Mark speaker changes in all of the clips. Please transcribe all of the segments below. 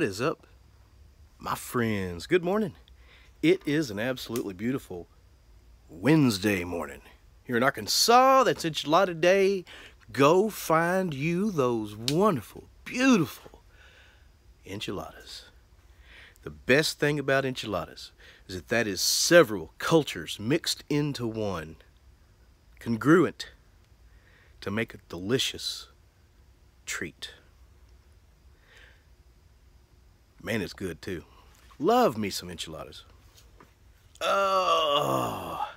Speaker 1: What is up, my friends? Good morning. It is an absolutely beautiful Wednesday morning here in Arkansas. That's enchilada day. Go find you those wonderful, beautiful enchiladas. The best thing about enchiladas is that is several cultures mixed into one, congruent to make a delicious treat. Man, it's good too. Love me some enchiladas. Oh,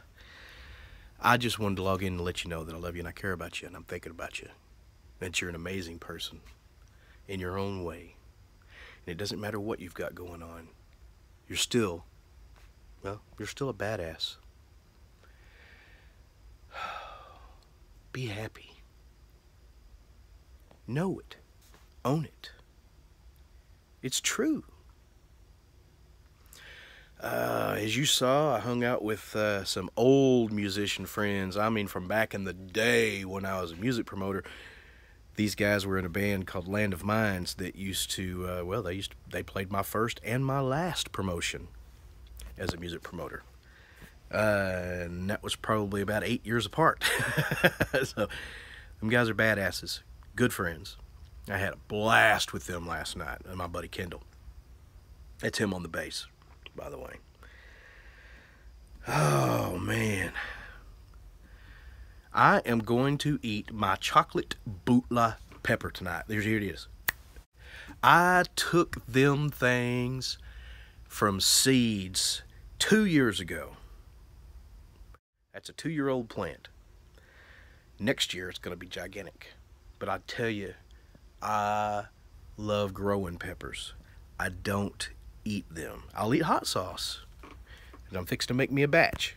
Speaker 1: I just wanted to log in and let you know that I love you and I care about you and I'm thinking about you. That you're an amazing person in your own way. And it doesn't matter what you've got going on. You're still a badass. Be happy. Know it. Own it. It's true. As you saw, I hung out with some old musician friends. I mean, from back in the day when I was a music promoter. These guys were in a band called Land of Minds that used to, they played my first and my last promotion as a music promoter. And that was probably about 8 years apart. So, them guys are badasses. Good friends. I had a blast with them last night, and my buddy Kendall. That's him on the bass, by the way. Oh, man. I am going to eat my chocolate bootla pepper tonight. Here it is. I took them things from seeds 2 years ago. That's a 2-year-old plant. Next year, it's going to be gigantic. But I tell you, I love growing peppers. I don't eat them. I'll eat hot sauce. And I'm fixing to make me a batch.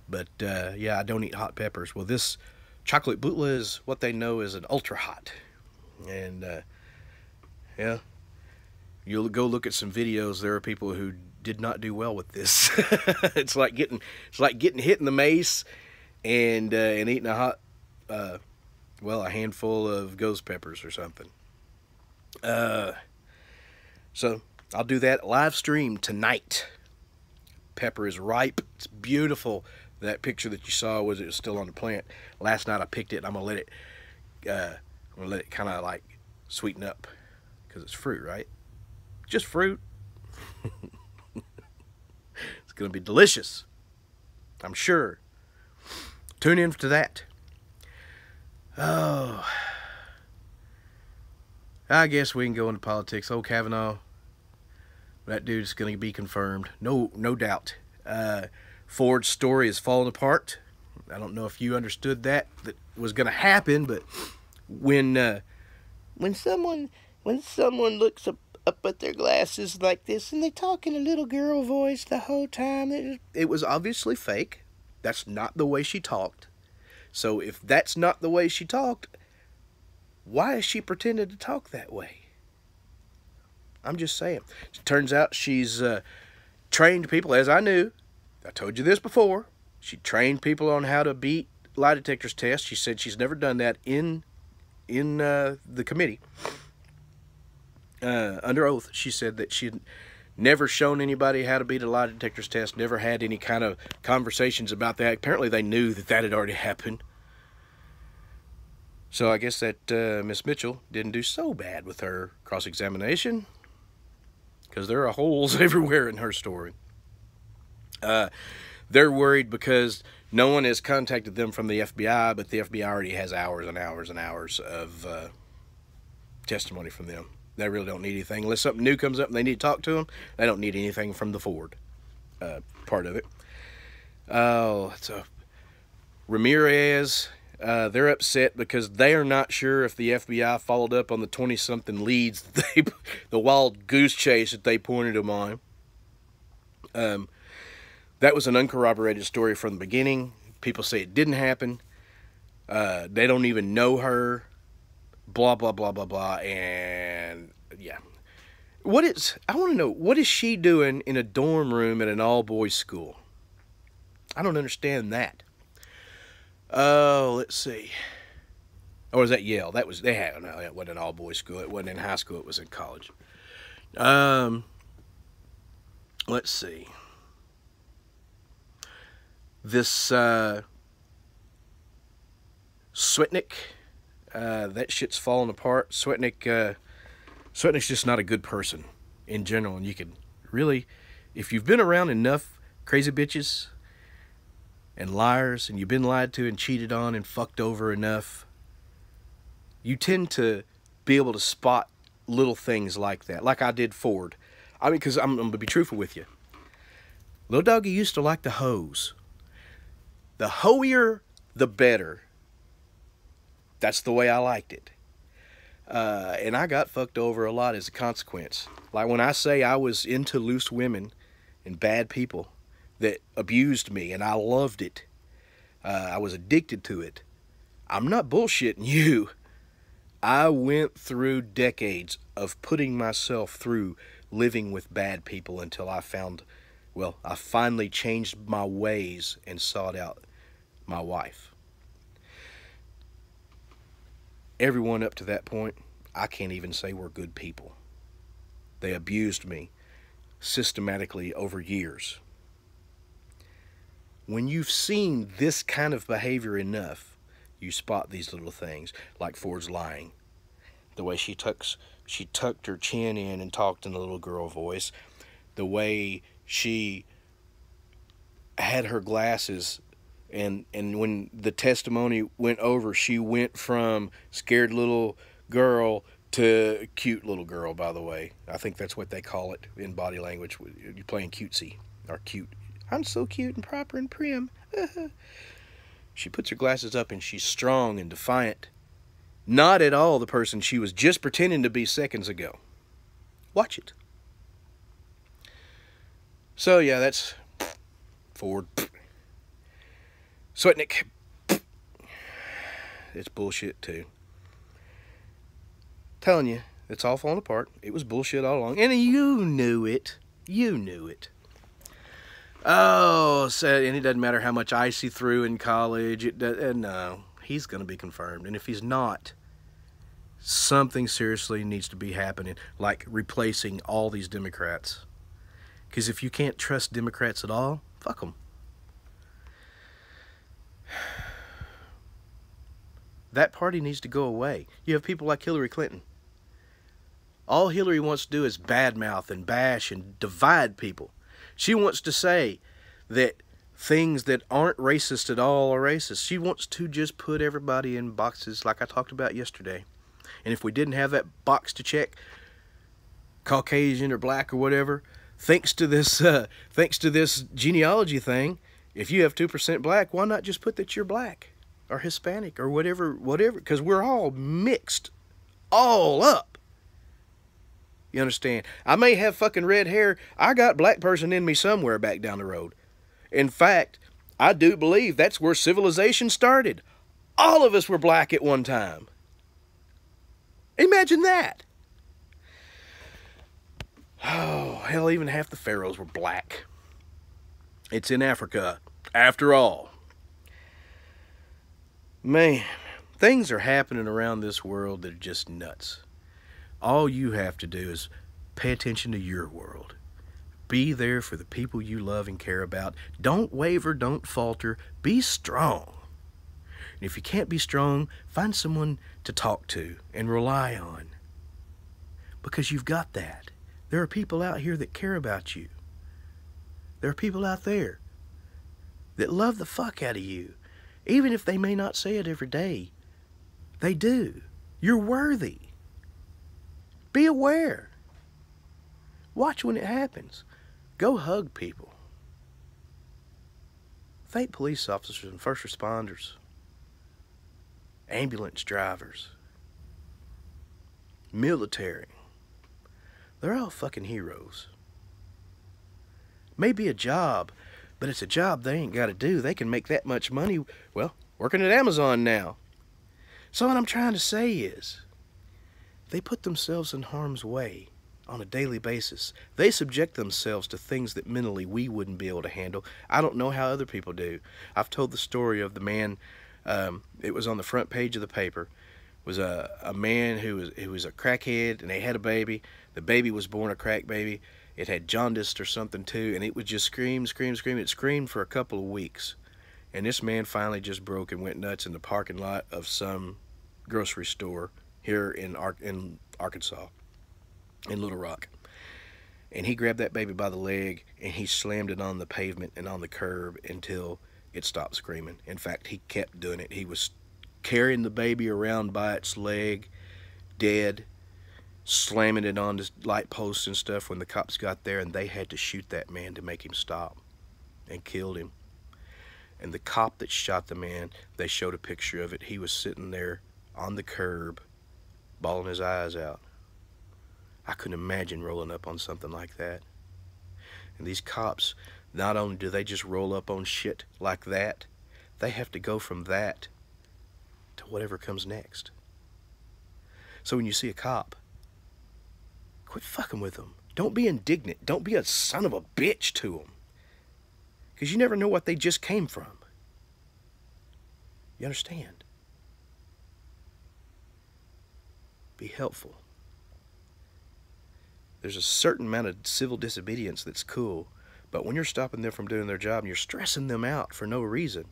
Speaker 1: But, yeah, I don't eat hot peppers. Well, this chocolate bootla is what they know as an ultra hot. And, yeah, you'll go look at some videos. There are people who did not do well with this. It's like getting hit in the mace and eating a hot, a handful of ghost peppers or something. So I'll do that live stream tonight. Pepper is ripe. It's beautiful. That picture that you saw was it was still on the plant. Last night I picked it. And I'm gonna let it kind of like sweeten up because it's fruit, right? Just fruit. It's gonna be delicious. I'm sure. Tune in to that. Oh, I guess we can go into politics. Old Kavanaugh, that dude's going to be confirmed. No doubt. Ford's story is falling apart. I don't know if you understood that was going to happen, but when someone looks up at their glasses like this and they talk in a little girl voice the whole time, it was obviously fake. That's not the way she talked. So if that's not the way she talked, why is she pretending to talk that way? I'm just saying. It turns out she's trained people, as I knew. I told you this before. She trained people on how to beat lie detectors tests. She said she's never done that in the committee. Under oath, she said that she'd never shown anybody how to beat a lie detectors test, never had any kind of conversations about that. Apparently they knew that had already happened. So I guess that Miss Mitchell didn't do so bad with her cross-examination because there are holes everywhere in her story. They're worried because no one has contacted them from the FBI, but the FBI already has hours and hours and hours of testimony from them. They really don't need anything. Unless something new comes up and they need to talk to them, they don't need anything from the Ford part of it. Oh, so Ramirez, they're upset because they are not sure if the FBI followed up on the 20-something leads, the wild goose chase that they pointed them on. That was an uncorroborated story from the beginning. People say it didn't happen. They don't even know her. Blah, blah, blah, blah, blah. And, yeah. I want to know, what is she doing in a dorm room at an all-boys school? I don't understand that. Oh, let's see. Or was that Yale? It wasn't an all-boys school. It wasn't in high school. It was in college. Let's see. This Swetnick, that shit's falling apart. Swetnick's just not a good person in general, and you can really, if you've been around enough crazy bitches and liars, and you've been lied to and cheated on and fucked over enough, you tend to be able to spot little things like that, like I did Ford. I mean, because I'm going to be truthful with you. Lil Doggy used to like the hoes. The hoier, the better. That's the way I liked it. And I got fucked over a lot as a consequence. Like when I say I was into loose women and bad people that abused me, and I loved it. I was addicted to it. I'm not bullshitting you. I went through decades of putting myself through living with bad people until I found, well, I finally changed my ways and sought out my wife. Everyone up to that point, I can't even say we're good people. They abused me systematically over years. When you've seen this kind of behavior enough, you spot these little things, like Ford's lying. The way she tucked her chin in and talked in a little girl voice. The way she had her glasses, and when the testimony went over, she went from scared little girl to cute little girl, by the way. I think that's what they call it in body language. You're playing cutesy, or cute. I'm so cute and proper and prim. She puts her glasses up and she's strong and defiant. Not at all the person she was just pretending to be seconds ago. Watch it. So yeah, that's Ford. Swetnick. It's bullshit too. Telling you, it's all falling apart. It was bullshit all along. And you knew it. You knew it. Oh, so, and it doesn't matter how much ice he threw in college. No, he's going to be confirmed. And if he's not, something seriously needs to be happening, like replacing all these Democrats. Because if you can't trust Democrats at all, fuck them. That party needs to go away. You have people like Hillary Clinton. All Hillary wants to do is badmouth and bash and divide people. She wants to say that things that aren't racist at all are racist. She wants to just put everybody in boxes like I talked about yesterday. And if we didn't have that box to check, Caucasian or black or whatever, thanks to this genealogy thing, if you have 2% black, why not just put that you're black or Hispanic or whatever, because we're all mixed all up. You understand? I may have fucking red hair. I got black person in me somewhere back down the road. In fact, I do believe that's where civilization started. All of us were black at one time. Imagine that. Oh, hell, even half the pharaohs were black. It's in Africa, after all. Man, things are happening around this world that are just nuts. All you have to do is pay attention to your world. Be there for the people you love and care about. Don't waver, don't falter. Be strong. And if you can't be strong, find someone to talk to and rely on. Because you've got that. There are people out here that care about you. There are people out there that love the fuck out of you. Even if they may not say it every day, they do. You're worthy. Be aware. Watch when it happens. Go hug people. Thank police officers and first responders, ambulance drivers, military. They're all fucking heroes. Maybe a job, but it's a job they ain't got to do. They can make that much money, well, working at Amazon now. So what I'm trying to say is, they put themselves in harm's way on a daily basis. They subject themselves to things that mentally we wouldn't be able to handle. I don't know how other people do. I've told the story of the man, it was on the front page of the paper, was a man who was a crackhead, and they had a baby. The baby was born a crack baby. It had jaundice or something too, and it would just scream. It screamed for a couple of weeks. And this man finally just broke and went nuts in the parking lot of some grocery store here in Arkansas, in Little Rock. And he grabbed that baby by the leg, and he slammed it on the pavement and on the curb until it stopped screaming. In fact, he kept doing it. He was carrying the baby around by its leg, dead, slamming it on the light posts and stuff when the cops got there, and they had to shoot that man to make him stop, and killed him. And the cop that shot the man, they showed a picture of it. He was sitting there on the curb, bawling his eyes out. I couldn't imagine rolling up on something like that. And these cops, not only do they just roll up on shit like that, they have to go from that to whatever comes next. So when you see a cop, quit fucking with them. Don't be indignant. Don't be a son of a bitch to them. Because you never know what they just came from. You understand? Be helpful. There's a certain amount of civil disobedience that's cool, but when you're stopping them from doing their job and you're stressing them out for no reason,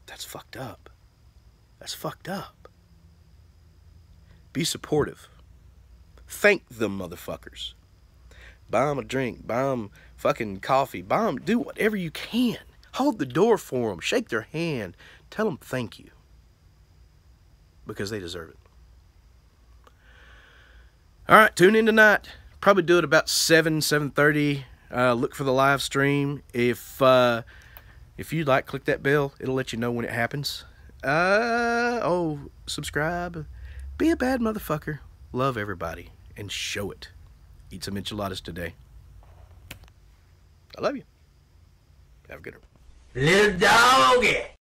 Speaker 1: that's fucked up. That's fucked up. Be supportive. Thank them motherfuckers. Buy them a drink, buy them fucking coffee, buy them, do whatever you can. Hold the door for them, shake their hand, tell them thank you. Because they deserve it. All right, tune in tonight. Probably do it about 7:30. Look for the live stream. If you'd like, click that bell. It'll let you know when it happens. Subscribe. Be a bad motherfucker. Love everybody and show it. Eat some enchiladas today. I love you. Have a good one.
Speaker 2: Lil Doggy.